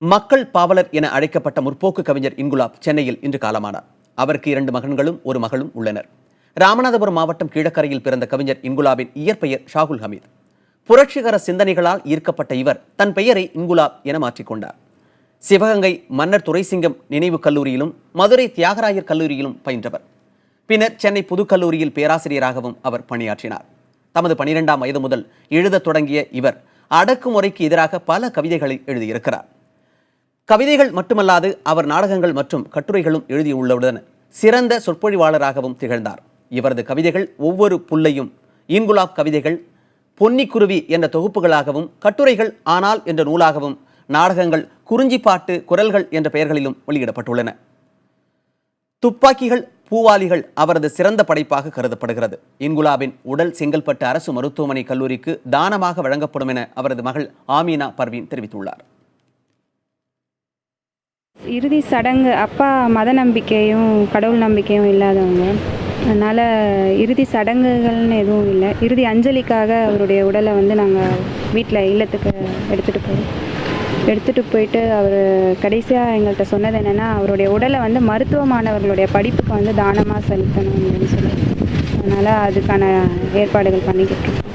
மக்கள் பாவலர் என அழைக்கப்பட்ட முற்போக்கு கவிஞர் இன்குலாப் சென்னையில் இன்று காலமானார். அவருக்கு 2 மகன்களும் ஒரு மகளும் உள்ளனர். ராமநாதபுரம் மாவட்டம் கீழக்கரையில் பிறந்த கவிஞர் இன்குலாபின் இயற்பெயர் ஷாகுல் ஹமீத். புரட்சிகர சிந்தனைகளால் ஈர்க்கப்பட்ட இவர் தன் பெயரை இன்குலாப் என மாற்றிக்கொண்டார். சிவகங்கை மன்னர் துரைசிங்கம் நினைவு கல்லூரியிலும் மதுரை தியாகராயர் கல்லூரியிலும் பயின்றவர். பின்னர் சென்னை புதுக்கல்லூரியில் பேராசிரியராகவும் அவர் பணியாற்றினார். தமது 12ஆம் வயது முதல் எழுதத் தொடங்கிய இவர் அடக்குமுறைக்கு எதிராக பல கவிதைகளை எழுதியிருக்கிறார். கவிதைகள் மட்டுமல்லாது அவர் நாடகங்கள் மற்றும் கட்டுரைகளும் எழுதியுள்ளவுடன் சிறந்த சொற்பொழிவாளராகவும் திகழ்ந்தார். இவரது கவிதைகள் ஒவ்வொரு புள்ளையும், இன்குலாப் கவிதைகள், பொன்னிக்குருவி என்ற தொகுப்புகளாகவும், கட்டுரைகள் ஆனால் என்ற நூலாகவும், நாடகங்கள் குறிஞ்சிப்பாட்டு குரல்கள் என்ற பெயர்களிலும் வெளியிடப்பட்டுள்ளன. துப்பாக்கிகள் பூவாலிகள் அவரது சிறந்த படைப்பாக கருதப்படுகிறது. இன்குலாபின் உடல் செங்கல்பட்டு அரசு மருத்துவமனை கல்லூரிக்கு தானமாக வழங்கப்படும் என அவரது மகள் ஆமீனா பர்வீன் தெரிவித்துள்ளார். இறுதி சடங்கு, அப்பா மத நம்பிக்கையும் கடவுள் நம்பிக்கையும் இல்லாதவங்க, அதனால் இறுதி சடங்குகள்னு எதுவும் இல்லை. இறுதி அஞ்சலிக்காக அவருடைய உடலை நாங்கள் வீட்டில் இல்லத்துக்கு எடுத்துகிட்டு போயிட்டு அவர் கடைசியாக எங்கள்கிட்ட சொன்னது என்னென்னா, அவருடைய உடலை மருத்துவ மாணவர்களுடைய படிப்புக்கு தானமாக செலுத்தணும் அப்படின்னு சொல்லி, அதனால் அதுக்கான ஏற்பாடுகள் பண்ணிக்கிட்டு இருக்கோம்.